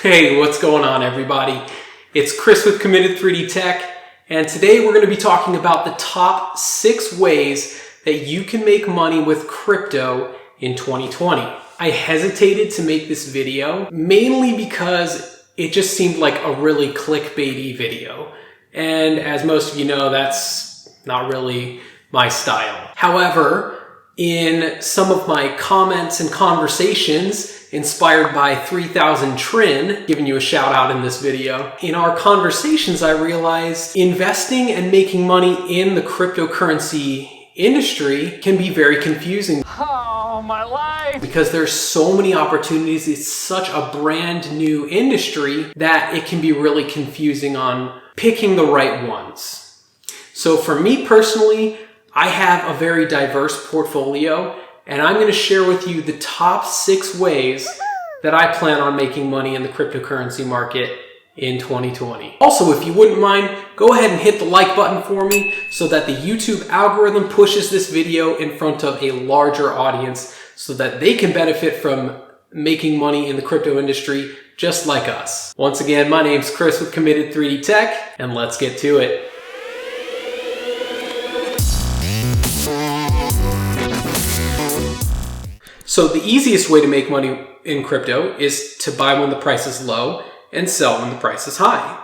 Hey, what's going on, everybody? It's Chris with Committed 3D Tech, and today we're going to be talking about the top 6 ways that you can make money with crypto in 2020. I hesitated to make this video mainly because it just seemed like a really clickbaity video. And as most of you know, that's not really my style. However, in some of my comments and conversations inspired by 3000 Trin, giving you a shout out in this video, in our conversations I realized investing and making money in the cryptocurrency industry can be very confusing. Oh, my life! Because there's so many opportunities. It's such a brand new industry that it can be really confusing on picking the right ones. So for me personally, I have a very diverse portfolio, and I'm going to share with you the top 6 ways that I plan on making money in the cryptocurrency market in 2020. Also, if you wouldn't mind, go ahead and hit the like button for me so that the YouTube algorithm pushes this video in front of a larger audience so that they can benefit from making money in the crypto industry just like us. Once again, my name's Chris with Committed 3D Tech, and let's get to it. So the easiest way to make money in crypto is to buy when the price is low and sell when the price is high.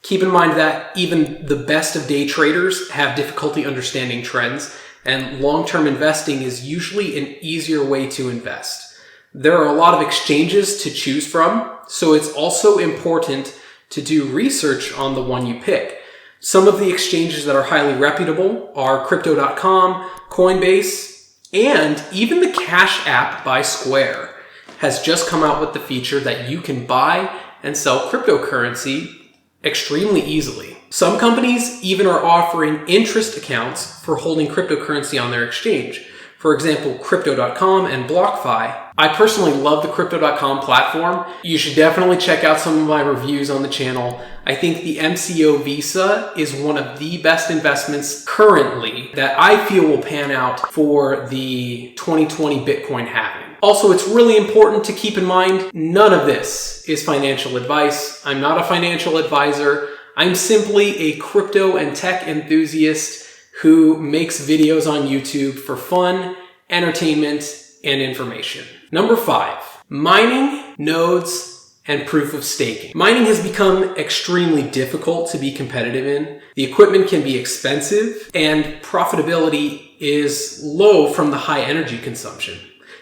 Keep in mind that even the best of day traders have difficulty understanding trends, and long-term investing is usually an easier way to invest. There are a lot of exchanges to choose from, so it's also important to do research on the one you pick. Some of the exchanges that are highly reputable are crypto.com, Coinbase, and even the Cash app by Square has just come out with the feature that you can buy and sell cryptocurrency extremely easily. Some companies even are offering interest accounts for holding cryptocurrency on their exchange. For example, crypto.com and BlockFi. I personally love the crypto.com platform. You should definitely check out some of my reviews on the channel. I think the MCO Visa is one of the best investments currently that I feel will pan out for the 2020 Bitcoin halving. Also, it's really important to keep in mind, none of this is financial advice. I'm not a financial advisor. I'm simply a crypto and tech enthusiast who makes videos on YouTube for fun, entertainment, and information. Number 5, mining, nodes, and proof of staking. Mining has become extremely difficult to be competitive in. The equipment can be expensive, and profitability is low from the high energy consumption.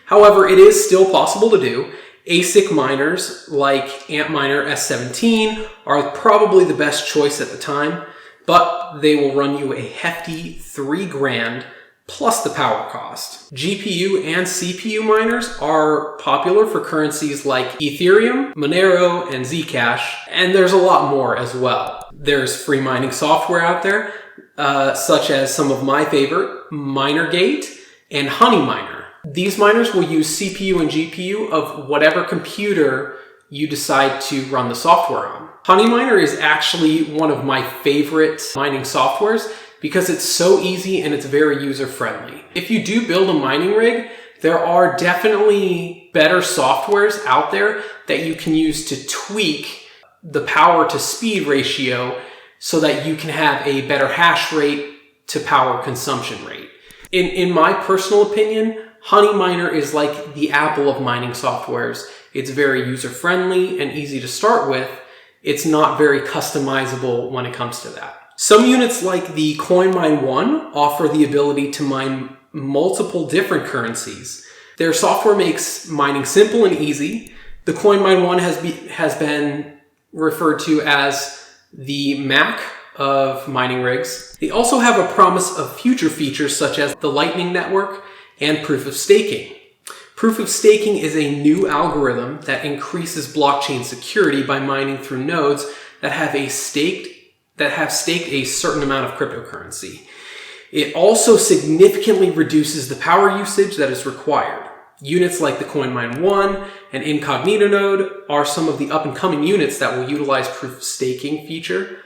However, it is still possible to do. ASIC miners like Antminer S17 are probably the best choice at the time, but they will run you a hefty $3,000 plus the power cost. GPU and CPU miners are popular for currencies like Ethereum, Monero, and Zcash, and there's a lot more as well. There's free mining software out there, such as some of my favorite, MinerGate and Honeyminer. These miners will use CPU and GPU of whatever computer you decide to run the software on. Honeyminer is actually one of my favorite mining softwares because it's so easy and it's very user-friendly. If you do build a mining rig, there are definitely better softwares out there that you can use to tweak the power to speed ratio so that you can have a better hash rate to power consumption rate. In my personal opinion, Honeyminer is like the Apple of mining softwares. It's very user-friendly and easy to start with. It's not very customizable when it comes to that. Some units like the Coinmine One offer the ability to mine multiple different currencies. Their software makes mining simple and easy. The Coinmine One has been referred to as the Mac of mining rigs. They also have a promise of future features such as the Lightning Network and proof of staking. Proof of staking is a new algorithm that increases blockchain security by mining through nodes that have staked a certain amount of cryptocurrency. It also significantly reduces the power usage that is required. Units like the Coinmine One and Incognito node are some of the up-and-coming units that will utilize proof of staking feature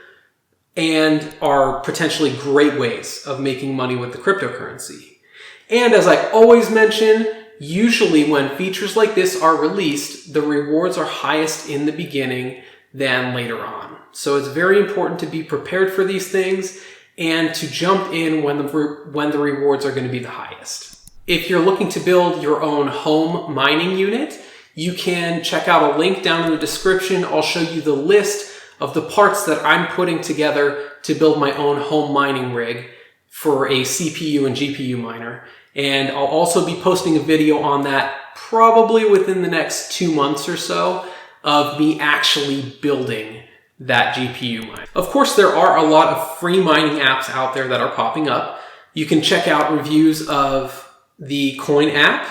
and are potentially great ways of making money with the cryptocurrency. And as I always mention, usually when features like this are released, the rewards are highest in the beginning than later on. So it's very important to be prepared for these things and to jump in when the rewards are going to be the highest. If you're looking to build your own home mining unit, you can check out a link down in the description. I'll show you the list of the parts that I'm putting together to build my own home mining rig for a CPU and GPU miner. And I'll also be posting a video on that probably within the next 2 months or so of me actually building that GPU miner. Of course, there are a lot of free mining apps out there that are popping up. You can check out reviews of the Coin app,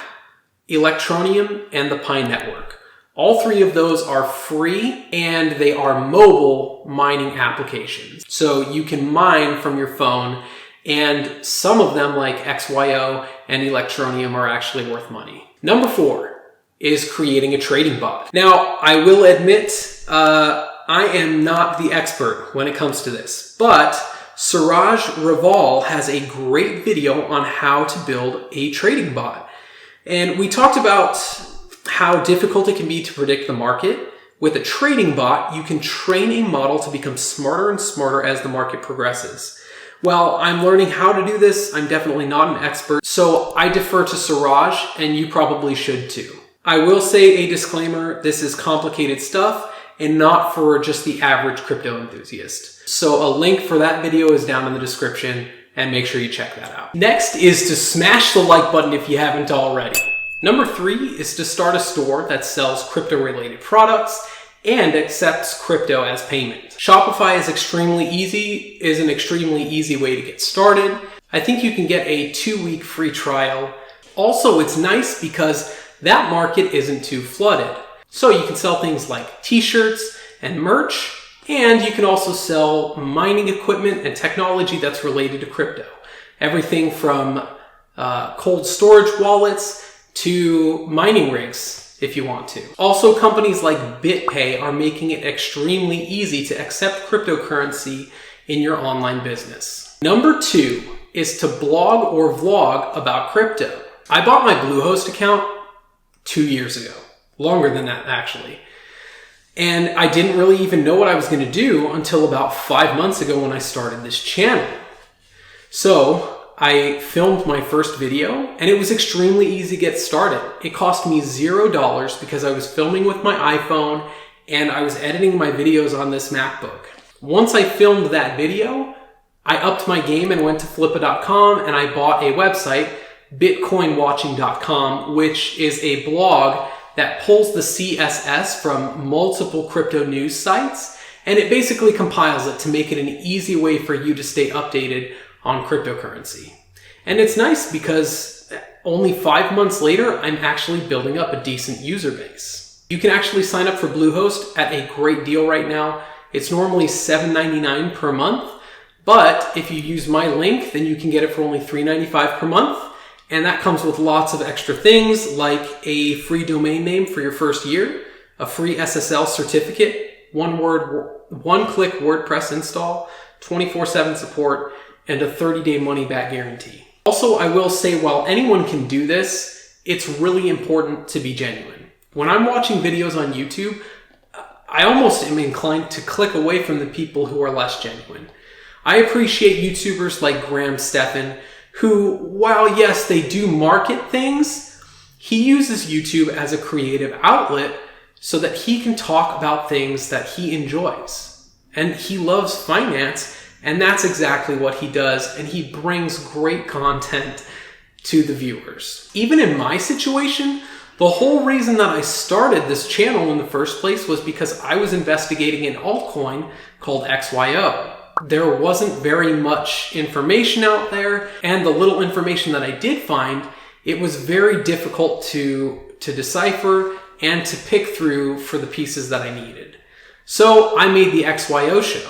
Electroneum, and the Pi Network. All three of those are free and they are mobile mining applications. So you can mine from your phone, and some of them like XYO and Electroneum are actually worth money. Number 4 is creating a trading bot. Now, I will admit, I am not the expert when it comes to this, but Suraj Raval has a great video on how to build a trading bot. And we talked about how difficult it can be to predict the market. With a trading bot, you can train a model to become smarter and smarter as the market progresses. Well, I'm learning how to do this. I'm definitely not an expert, so I defer to Suraj, and you probably should too. I will say a disclaimer, this is complicated stuff and not for just the average crypto enthusiast. So a link for that video is down in the description, and make sure you check that out. Next is to smash the like button if you haven't already. Number 3 is to start a store that sells crypto-related products and accepts crypto as payment. Shopify is an extremely easy way to get started. I think you can get a 2-week free trial. Also, it's nice because that market isn't too flooded. So you can sell things like t-shirts and merch, and you can also sell mining equipment and technology that's related to crypto. Everything from cold storage wallets to mining rigs, if you want to. Also, companies like BitPay are making it extremely easy to accept cryptocurrency in your online business. Number 2 is to blog or vlog about crypto. I bought my Bluehost account 2 years ago. Longer than that, actually. And I didn't really even know what I was going to do until about 5 months ago when I started this channel. So I filmed my first video, and it was extremely easy to get started. It cost me $0 because I was filming with my iPhone and I was editing my videos on this MacBook. Once I filmed that video, I upped my game and went to flippa.com, and I bought a website, bitcoinwatching.com, which is a blog that pulls the CSS from multiple crypto news sites, and it basically compiles it to make it an easy way for you to stay updated on cryptocurrency. And it's nice because only 5 months later, I'm actually building up a decent user base. You can actually sign up for Bluehost at a great deal right now. It's normally $7.99 per month, but if you use my link, then you can get it for only $3.95 per month. And that comes with lots of extra things like a free domain name for your first year, a free SSL certificate, one-click WordPress install, 24/7 support, and a 30-day money-back guarantee. Also, I will say, while anyone can do this, it's really important to be genuine. When I'm watching videos on YouTube, I almost am inclined to click away from the people who are less genuine. I appreciate YouTubers like Graham Stephan, who, while yes, they do market things, he uses YouTube as a creative outlet so that he can talk about things that he enjoys. And he loves finance, and that's exactly what he does, and he brings great content to the viewers. Even in my situation, the whole reason that I started this channel in the first place was because I was investigating an altcoin called XYO. There wasn't very much information out there, and the little information that I did find, it was very difficult to decipher and to pick through for the pieces that I needed. So I made the XYO show,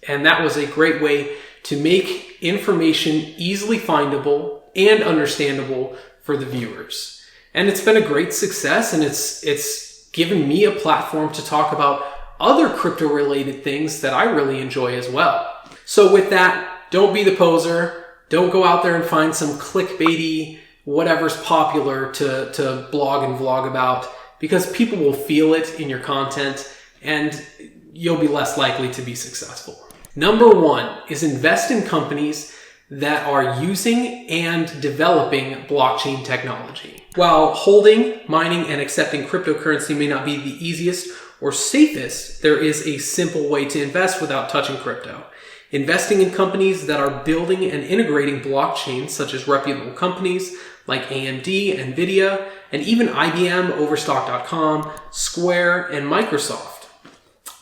and that was a great way to make information easily findable and understandable for the viewers. And it's been a great success, and it's given me a platform to talk about other crypto-related things that I really enjoy as well. So with that, don't be the poser. Don't go out there and find some clickbaity whatever's popular to blog and vlog about, because people will feel it in your content and you'll be less likely to be successful. Number 1 is invest in companies that are using and developing blockchain technology. While holding, mining, and accepting cryptocurrency may not be the easiest or safest, there is a simple way to invest without touching crypto. Investing in companies that are building and integrating blockchains, such as reputable companies like AMD, Nvidia, and even IBM, Overstock.com, Square, and Microsoft.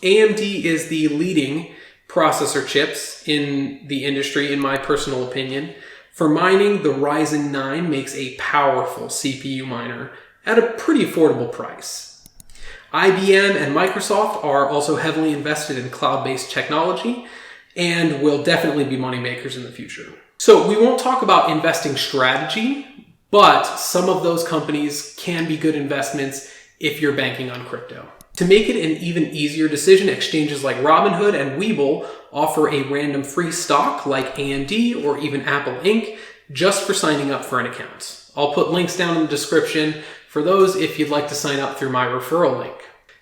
AMD is the leading processor chips in the industry, in my personal opinion. For mining, the Ryzen 9 makes a powerful CPU miner at a pretty affordable price. IBM and Microsoft are also heavily invested in cloud-based technology and will definitely be moneymakers in the future. So we won't talk about investing strategy, but some of those companies can be good investments if you're banking on crypto. To make it an even easier decision, exchanges like Robinhood and Webull offer a random free stock like AMD or even Apple Inc. just for signing up for an account. I'll put links down in the description for those if you'd like to sign up through my referral link.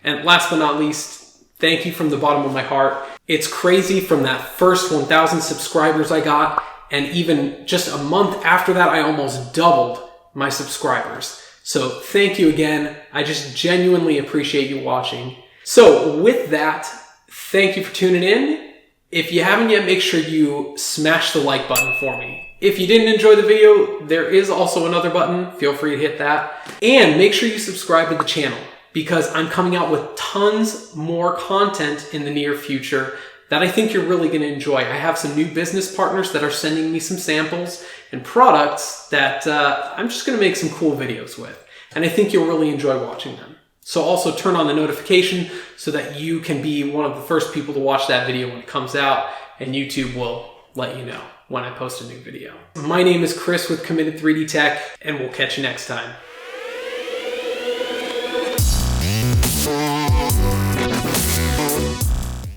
And last but not least, thank you from the bottom of my heart. It's crazy, from that first 1,000 subscribers I got, and even just a month after that, I almost doubled my subscribers. So thank you again. I just genuinely appreciate you watching. So with that, thank you for tuning in. If you haven't yet, make sure you smash the like button for me. If you didn't enjoy the video, there is also another button. Feel free to hit that. And make sure you subscribe to the channel, because I'm coming out with tons more content in the near future that I think you're really going to enjoy. I have some new business partners that are sending me some samples and products that I'm just going to make some cool videos with. And I think you'll really enjoy watching them. So also turn on the notification so that you can be one of the first people to watch that video when it comes out, and YouTube will let you know when I post a new video. My name is Chris with Committed 3D Tech, and we'll catch you next time.